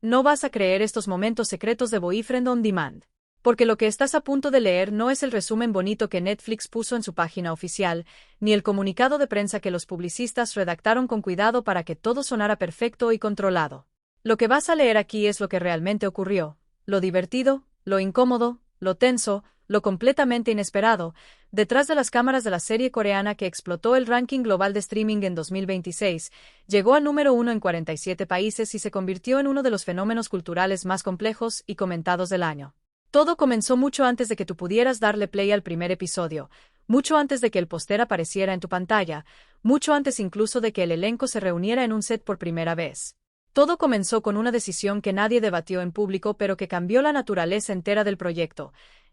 No vas a creer estos momentos secretos de Boyfriend on Demand. Porque lo que estás a punto de leer no es el resumen bonito que Netflix puso en su página oficial, ni el comunicado de prensa que los publicistas redactaron con cuidado para que todo sonara perfecto y controlado. Lo que vas a leer aquí es lo que realmente ocurrió, lo divertido, lo incómodo, lo tenso, lo completamente inesperado, detrás de las cámaras de la serie coreana que explotó el ranking global de streaming en 2026, llegó al número 1 en 47 países y se convirtió en uno de los fenómenos culturales más complejos y comentados del año. Todo comenzó mucho antes de que tú pudieras darle play al primer episodio, mucho antes de que el póster apareciera en tu pantalla, mucho antes incluso de que el elenco se reuniera en un set por primera vez. Todo comenzó con una decisión que nadie debatió en público pero que cambió la naturaleza entera del proyecto.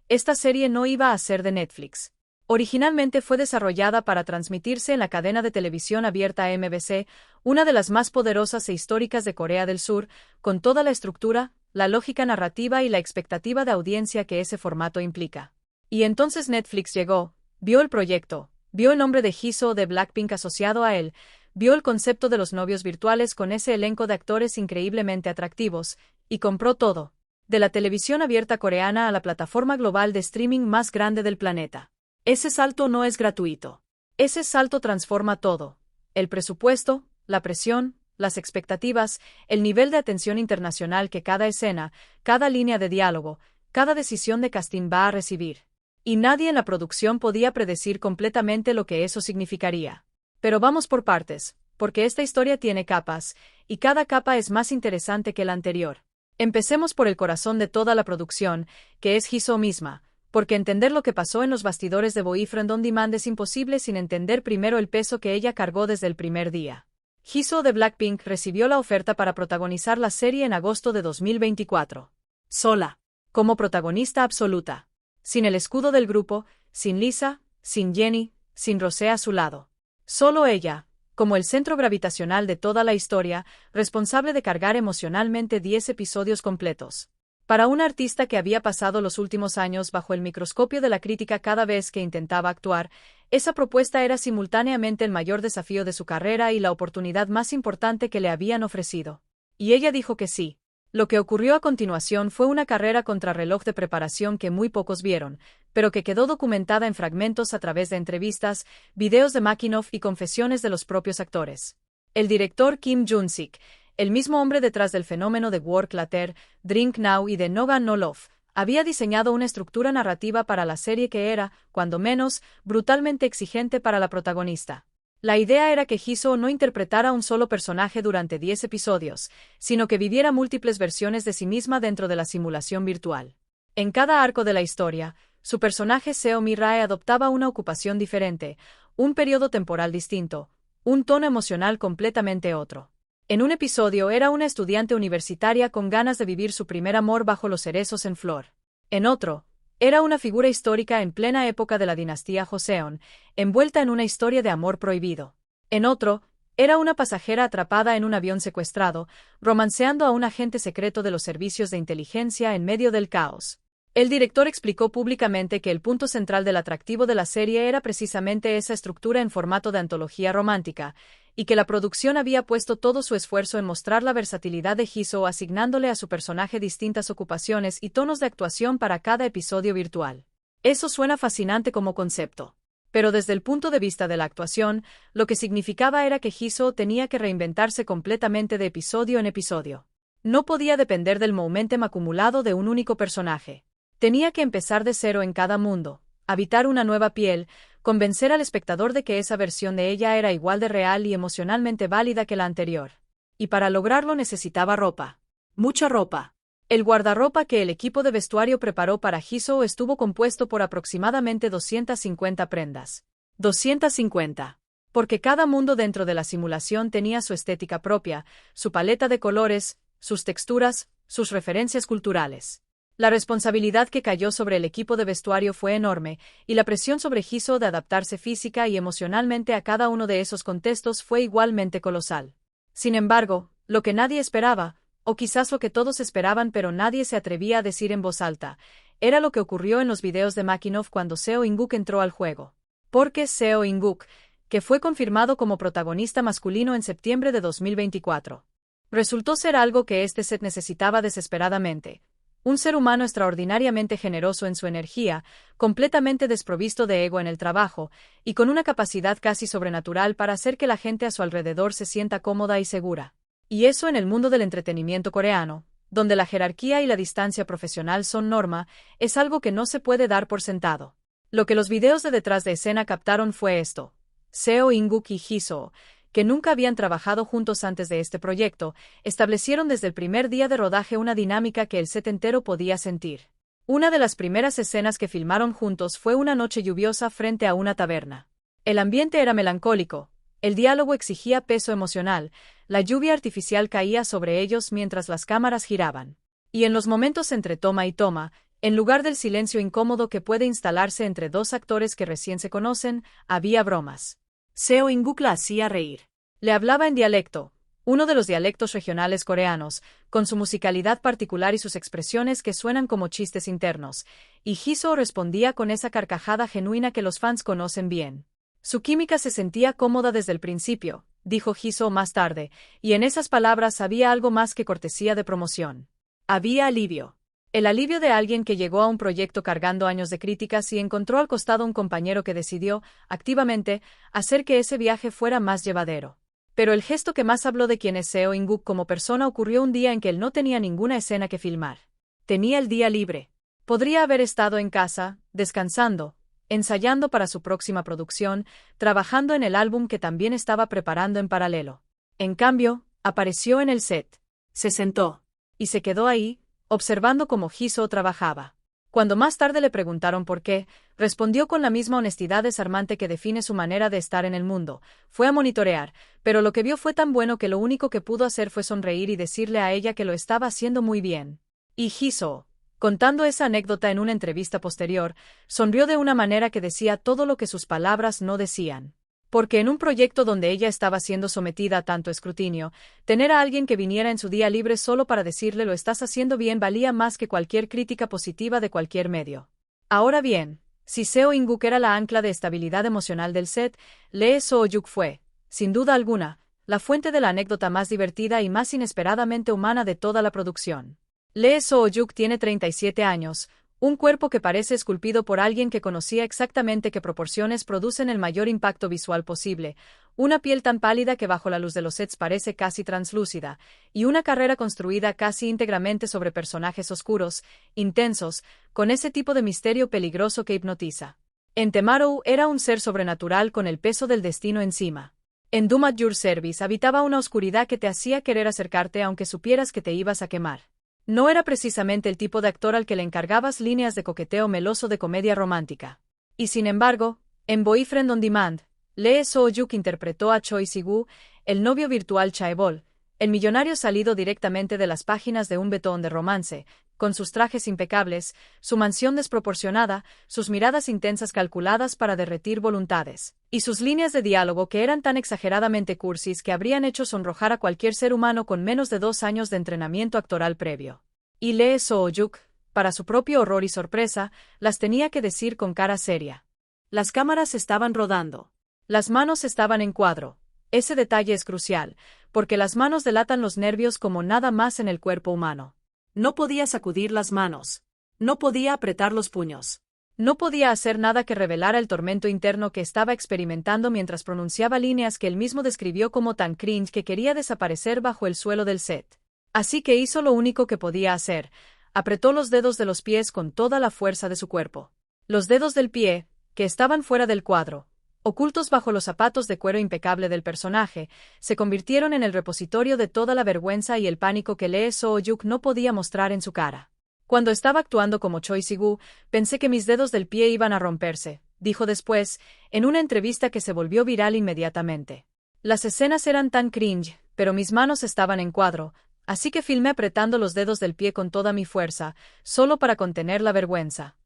Esta serie no iba a ser de Netflix. Originalmente fue desarrollada para transmitirse en la cadena de televisión abierta MBC, una de las más poderosas e históricas de Corea del Sur, con toda la estructura, la lógica narrativa y la expectativa de audiencia que ese formato implica. Y entonces Netflix llegó, vio el proyecto, vio el nombre de Jisoo de Blackpink asociado a él, vio el concepto de los novios virtuales con ese elenco de actores increíblemente atractivos, y compró todo. De la televisión abierta coreana a la plataforma global de streaming más grande del planeta. Ese salto no es gratuito. Ese salto transforma todo. El presupuesto, la presión, las expectativas, el nivel de atención internacional que cada escena, cada línea de diálogo, cada decisión de casting va a recibir. Y nadie en la producción podía predecir completamente lo que eso significaría. Pero vamos por partes, porque esta historia tiene capas, y cada capa es más interesante que la anterior. Empecemos por el corazón de toda la producción, que es Jisoo misma, porque entender lo que pasó en los bastidores de Boyfriend on Demand es imposible sin entender primero el peso que ella cargó desde el primer día. Jisoo de Blackpink recibió la oferta para protagonizar la serie en agosto de 2024. Sola, como protagonista absoluta. Sin el escudo del grupo, sin Lisa, sin Jennie, sin Rosé a su lado. Solo ella, como el centro gravitacional de toda la historia, responsable de cargar emocionalmente 10 episodios completos. Para una artista que había pasado los últimos años bajo el microscopio de la crítica cada vez que intentaba actuar, esa propuesta era simultáneamente el mayor desafío de su carrera y la oportunidad más importante que le habían ofrecido. Y ella dijo que sí. Lo que ocurrió a continuación fue una carrera contrarreloj de preparación que muy pocos vieron, pero que quedó documentada en fragmentos a través de entrevistas, videos de making-of y confesiones de los propios actores. El director Kim Jun-sik, el mismo hombre detrás del fenómeno de Work Later, Drink Now y de Noga No Love, había diseñado una estructura narrativa para la serie que era, cuando menos, brutalmente exigente para la protagonista. La idea era que Jisoo no interpretara un solo personaje durante 10 episodios, sino que viviera múltiples versiones de sí misma dentro de la simulación virtual. En cada arco de la historia, su personaje Seo Mi-rae adoptaba una ocupación diferente, un periodo temporal distinto, un tono emocional completamente otro. En un episodio era una estudiante universitaria con ganas de vivir su primer amor bajo los cerezos en flor. En otro, era una figura histórica en plena época de la dinastía Joseon, envuelta en una historia de amor prohibido. En otro, era una pasajera atrapada en un avión secuestrado, romanceando a un agente secreto de los servicios de inteligencia en medio del caos. El director explicó públicamente que el punto central del atractivo de la serie era precisamente esa estructura en formato de antología romántica, y que la producción había puesto todo su esfuerzo en mostrar la versatilidad de Jisoo asignándole a su personaje distintas ocupaciones y tonos de actuación para cada episodio virtual. Eso suena fascinante como concepto. Pero desde el punto de vista de la actuación, lo que significaba era que Jisoo tenía que reinventarse completamente de episodio en episodio. No podía depender del momentum acumulado de un único personaje. Tenía que empezar de cero en cada mundo, habitar una nueva piel, convencer al espectador de que esa versión de ella era igual de real y emocionalmente válida que la anterior. Y para lograrlo necesitaba ropa. Mucha ropa. El guardarropa que el equipo de vestuario preparó para Jisoo estuvo compuesto por aproximadamente 250 prendas. 250. Porque cada mundo dentro de la simulación tenía su estética propia, su paleta de colores, sus texturas, sus referencias culturales. La responsabilidad que cayó sobre el equipo de vestuario fue enorme, y la presión sobre Jisoo de adaptarse física y emocionalmente a cada uno de esos contextos fue igualmente colosal. Sin embargo, lo que nadie esperaba, o quizás lo que todos esperaban pero nadie se atrevía a decir en voz alta, era lo que ocurrió en los videos de making-of cuando Seo In-guk entró al juego. Porque Seo In-guk, que fue confirmado como protagonista masculino en septiembre de 2024. Resultó ser algo que este set necesitaba desesperadamente. Un ser humano extraordinariamente generoso en su energía, completamente desprovisto de ego en el trabajo, y con una capacidad casi sobrenatural para hacer que la gente a su alrededor se sienta cómoda y segura. Y eso en el mundo del entretenimiento coreano, donde la jerarquía y la distancia profesional son norma, es algo que no se puede dar por sentado. Lo que los videos de detrás de escena captaron fue esto. Seo In-guk y Jisoo, que nunca habían trabajado juntos antes de este proyecto, establecieron desde el primer día de rodaje una dinámica que el set entero podía sentir. Una de las primeras escenas que filmaron juntos fue una noche lluviosa frente a una taberna. El ambiente era melancólico, el diálogo exigía peso emocional, la lluvia artificial caía sobre ellos mientras las cámaras giraban. Y en los momentos entre toma y toma, en lugar del silencio incómodo que puede instalarse entre dos actores que recién se conocen, había bromas. Seo In-guk la hacía reír. Le hablaba en dialecto, uno de los dialectos regionales coreanos, con su musicalidad particular y sus expresiones que suenan como chistes internos, y Jisoo respondía con esa carcajada genuina que los fans conocen bien. Su química se sentía cómoda desde el principio, dijo Jisoo más tarde, y en esas palabras había algo más que cortesía de promoción. Había alivio. El alivio de alguien que llegó a un proyecto cargando años de críticas y encontró al costado un compañero que decidió, activamente, hacer que ese viaje fuera más llevadero. Pero el gesto que más habló de quien es Seo In-guk como persona ocurrió un día en que él no tenía ninguna escena que filmar. Tenía el día libre. Podría haber estado en casa, descansando, ensayando para su próxima producción, trabajando en el álbum que también estaba preparando en paralelo. En cambio, apareció en el set. Se sentó. Y se quedó ahí, observando cómo Jisoo trabajaba. Cuando más tarde le preguntaron por qué, respondió con la misma honestidad desarmante que define su manera de estar en el mundo. Fue a monitorear, pero lo que vio fue tan bueno que lo único que pudo hacer fue sonreír y decirle a ella que lo estaba haciendo muy bien. Y Jisoo, contando esa anécdota en una entrevista posterior, sonrió de una manera que decía todo lo que sus palabras no decían. Porque en un proyecto donde ella estaba siendo sometida a tanto escrutinio, tener a alguien que viniera en su día libre solo para decirle lo estás haciendo bien valía más que cualquier crítica positiva de cualquier medio. Ahora bien, si Seo In-guk era la ancla de estabilidad emocional del set, Lee Soo-yuk fue, sin duda alguna, la fuente de la anécdota más divertida y más inesperadamente humana de toda la producción. Lee Soo-yuk tiene 37 años, un cuerpo que parece esculpido por alguien que conocía exactamente qué proporciones producen el mayor impacto visual posible, una piel tan pálida que bajo la luz de los sets parece casi translúcida, y una carrera construida casi íntegramente sobre personajes oscuros, intensos, con ese tipo de misterio peligroso que hipnotiza. En Tomorrow era un ser sobrenatural con el peso del destino encima. En Doom at Your Service habitaba una oscuridad que te hacía querer acercarte aunque supieras que te ibas a quemar. No era precisamente el tipo de actor al que le encargabas líneas de coqueteo meloso de comedia romántica. Y sin embargo, en Boyfriend on Demand, Lee Soo-yuk interpretó a Choi Si-woo, el novio virtual Chaebol, el millonario salido directamente de las páginas de un betón de romance, con sus trajes impecables, su mansión desproporcionada, sus miradas intensas calculadas para derretir voluntades, y sus líneas de diálogo que eran tan exageradamente cursis que habrían hecho sonrojar a cualquier ser humano con menos de 2 años de entrenamiento actoral previo. Y Lee Soo-yuk, para su propio horror y sorpresa, las tenía que decir con cara seria. Las cámaras estaban rodando. Las manos estaban en cuadro. Ese detalle es crucial, porque las manos delatan los nervios como nada más en el cuerpo humano. No podía sacudir las manos. No podía apretar los puños. No podía hacer nada que revelara el tormento interno que estaba experimentando mientras pronunciaba líneas que él mismo describió como tan cringe que quería desaparecer bajo el suelo del set. Así que hizo lo único que podía hacer, apretó los dedos de los pies con toda la fuerza de su cuerpo. Los dedos del pie, que estaban fuera del cuadro, ocultos bajo los zapatos de cuero impecable del personaje, se convirtieron en el repositorio de toda la vergüenza y el pánico que Lee Soo-yuk no podía mostrar en su cara. Cuando estaba actuando como Choi Si-woo, pensé que mis dedos del pie iban a romperse, dijo después, en una entrevista que se volvió viral inmediatamente. Las escenas eran tan cringe, pero mis manos estaban en cuadro, así que filmé apretando los dedos del pie con toda mi fuerza, solo para contener la vergüenza.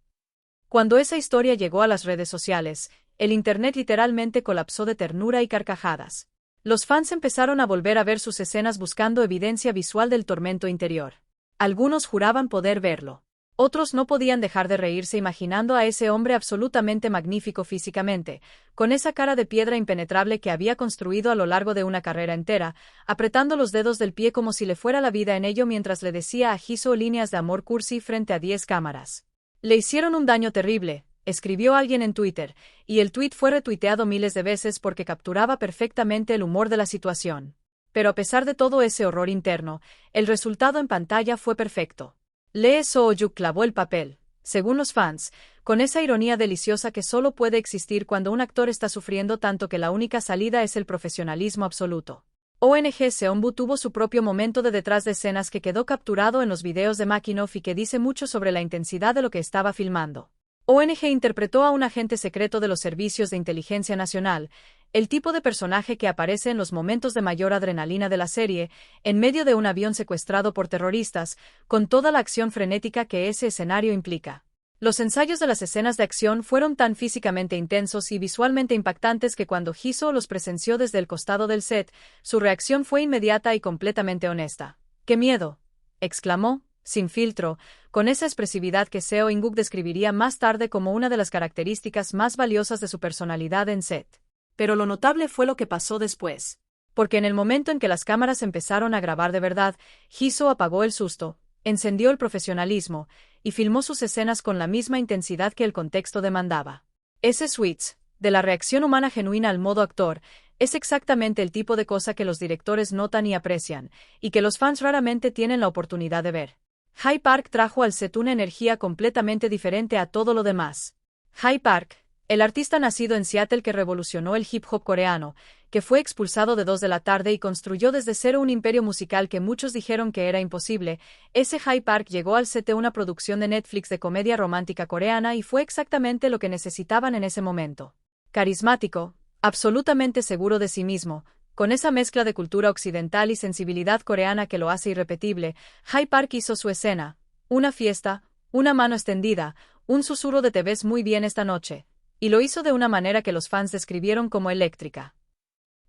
Cuando esa historia llegó a las redes sociales, el internet literalmente colapsó de ternura y carcajadas. Los fans empezaron a volver a ver sus escenas buscando evidencia visual del tormento interior. Algunos juraban poder verlo. Otros no podían dejar de reírse imaginando a ese hombre absolutamente magnífico físicamente, con esa cara de piedra impenetrable que había construido a lo largo de una carrera entera, apretando los dedos del pie como si le fuera la vida en ello mientras le decía a Jisoo líneas de amor cursi frente a 10 cámaras. Le hicieron un daño terrible, escribió alguien en Twitter, y el tuit fue retuiteado miles de veces porque capturaba perfectamente el humor de la situación. Pero a pesar de todo ese horror interno, el resultado en pantalla fue perfecto. Lee Soo-yuk clavó el papel, según los fans, con esa ironía deliciosa que solo puede existir cuando un actor está sufriendo tanto que la única salida es el profesionalismo absoluto. ONG Seonbu tuvo su propio momento de detrás de escenas que quedó capturado en los videos de Making-of y que dice mucho sobre la intensidad de lo que estaba filmando. ONG interpretó a un agente secreto de los servicios de inteligencia nacional, el tipo de personaje que aparece en los momentos de mayor adrenalina de la serie, en medio de un avión secuestrado por terroristas, con toda la acción frenética que ese escenario implica. Los ensayos de las escenas de acción fueron tan físicamente intensos y visualmente impactantes que cuando Jisoo los presenció desde el costado del set, su reacción fue inmediata y completamente honesta. ¡Qué miedo!, exclamó, sin filtro, con esa expresividad que Seo In-guk describiría más tarde como una de las características más valiosas de su personalidad en set. Pero lo notable fue lo que pasó después. Porque en el momento en que las cámaras empezaron a grabar de verdad, Jisoo apagó el susto, encendió el profesionalismo, y filmó sus escenas con la misma intensidad que el contexto demandaba. Ese switch, de la reacción humana genuina al modo actor, es exactamente el tipo de cosa que los directores notan y aprecian, y que los fans raramente tienen la oportunidad de ver. Hyde Park trajo al set una energía completamente diferente a todo lo demás. Hyde Park, el artista nacido en Seattle que revolucionó el hip hop coreano, que fue expulsado de 2 de la tarde y construyó desde cero un imperio musical que muchos dijeron que era imposible, ese Hyde Park llegó al set de una producción de Netflix de comedia romántica coreana y fue exactamente lo que necesitaban en ese momento. Carismático, absolutamente seguro de sí mismo, con esa mezcla de cultura occidental y sensibilidad coreana que lo hace irrepetible, Hyde Park hizo su escena, una fiesta, una mano extendida, un susurro de "te ves muy bien esta noche", y lo hizo de una manera que los fans describieron como eléctrica.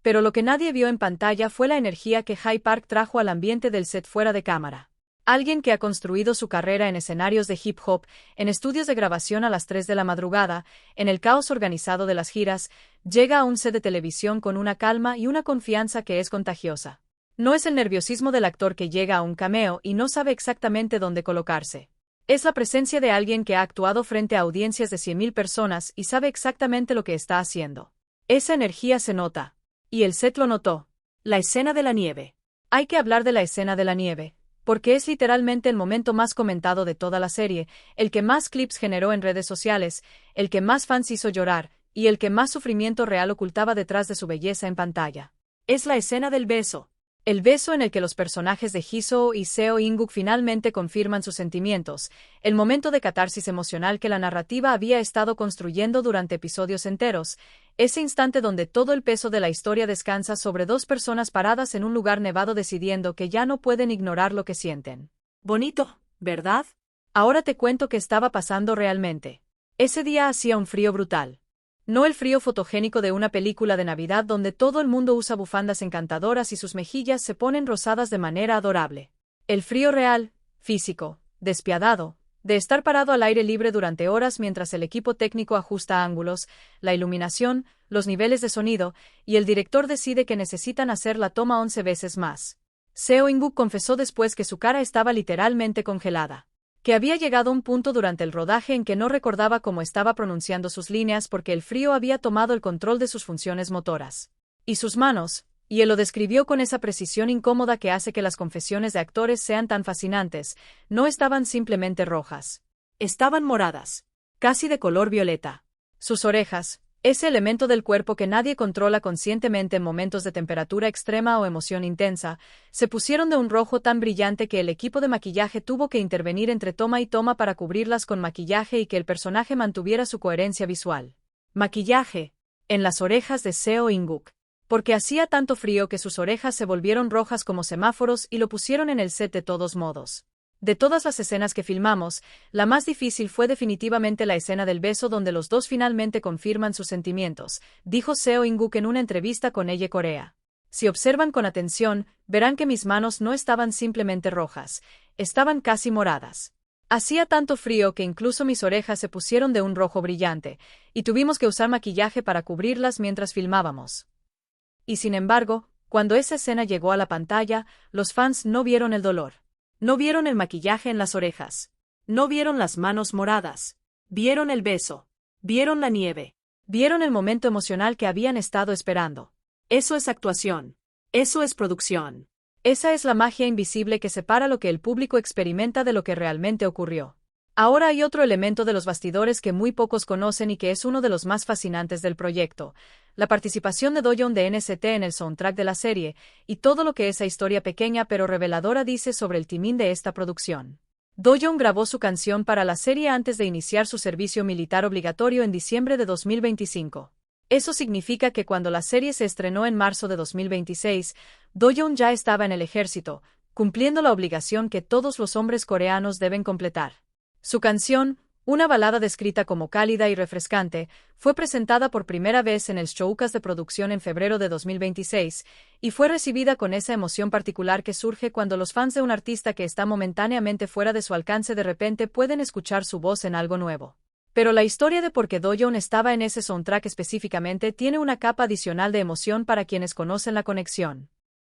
Pero lo que nadie vio en pantalla fue la energía que Hyde Park trajo al ambiente del set fuera de cámara. Alguien que ha construido su carrera en escenarios de hip hop, en estudios de grabación a las 3 de la madrugada, en el caos organizado de las giras, llega a un set de televisión con una calma y una confianza que es contagiosa. No es el nerviosismo del actor que llega a un cameo y no sabe exactamente dónde colocarse. Es la presencia de alguien que ha actuado frente a audiencias de 100.000 personas y sabe exactamente lo que está haciendo. Esa energía se nota. Y el set lo notó. La escena de la nieve. Hay que hablar de la escena de la nieve, porque es literalmente el momento más comentado de toda la serie, el que más clips generó en redes sociales, el que más fans hizo llorar, y el que más sufrimiento real ocultaba detrás de su belleza en pantalla. Es la escena del beso. El beso en el que los personajes de Jisoo y Seo In-guk finalmente confirman sus sentimientos, el momento de catarsis emocional que la narrativa había estado construyendo durante episodios enteros, ese instante donde todo el peso de la historia descansa sobre 2 personas paradas en un lugar nevado decidiendo que ya no pueden ignorar lo que sienten. Bonito, ¿verdad? Ahora te cuento qué estaba pasando realmente. Ese día hacía un frío brutal. No el frío fotogénico de una película de Navidad donde todo el mundo usa bufandas encantadoras y sus mejillas se ponen rosadas de manera adorable. El frío real, físico, despiadado, de estar parado al aire libre durante horas mientras el equipo técnico ajusta ángulos, la iluminación, los niveles de sonido, y el director decide que necesitan hacer la toma 11 veces más. Seo In-guk confesó después que su cara estaba literalmente congelada. Que había llegado un punto durante el rodaje en que no recordaba cómo estaba pronunciando sus líneas porque el frío había tomado el control de sus funciones motoras. Y sus manos, y él lo describió con esa precisión incómoda que hace que las confesiones de actores sean tan fascinantes, no estaban simplemente rojas. Estaban moradas, casi de color violeta. Sus orejas, ese elemento del cuerpo que nadie controla conscientemente en momentos de temperatura extrema o emoción intensa, se pusieron de un rojo tan brillante que el equipo de maquillaje tuvo que intervenir entre toma y toma para cubrirlas con maquillaje y que el personaje mantuviera su coherencia visual. Maquillaje en las orejas de Seo In-guk. Porque hacía tanto frío que sus orejas se volvieron rojas como semáforos y lo pusieron en el set de todos modos. De todas las escenas que filmamos, la más difícil fue definitivamente la escena del beso donde los dos finalmente confirman sus sentimientos, dijo Seo In-guk en una entrevista con Elle Corea. Si observan con atención, verán que mis manos no estaban simplemente rojas, estaban casi moradas. Hacía tanto frío que incluso mis orejas se pusieron de un rojo brillante, y tuvimos que usar maquillaje para cubrirlas mientras filmábamos. Y sin embargo, cuando esa escena llegó a la pantalla, los fans no vieron el dolor. No vieron el maquillaje en las orejas. No vieron las manos moradas. Vieron el beso. Vieron la nieve. Vieron el momento emocional que habían estado esperando. Eso es actuación. Eso es producción. Esa es la magia invisible que separa lo que el público experimenta de lo que realmente ocurrió. Ahora hay otro elemento de los bastidores que muy pocos conocen y que es uno de los más fascinantes del proyecto: la participación de Do-young de NCT en el soundtrack de la serie, y todo lo que esa historia pequeña pero reveladora dice sobre el timing de esta producción. Do-young grabó su canción para la serie antes de iniciar su servicio militar obligatorio en diciembre de 2025. Eso significa que cuando la serie se estrenó en marzo de 2026, Do-young ya estaba en el ejército, cumpliendo la obligación que todos los hombres coreanos deben completar. Su canción, una balada descrita como cálida y refrescante, fue presentada por primera vez en el showcase de producción en febrero de 2026, y fue recibida con esa emoción particular que surge cuando los fans de un artista que está momentáneamente fuera de su alcance de repente pueden escuchar su voz en algo nuevo. Pero la historia de por qué Do-young estaba en ese soundtrack específicamente tiene una capa adicional de emoción para quienes conocen la conexión.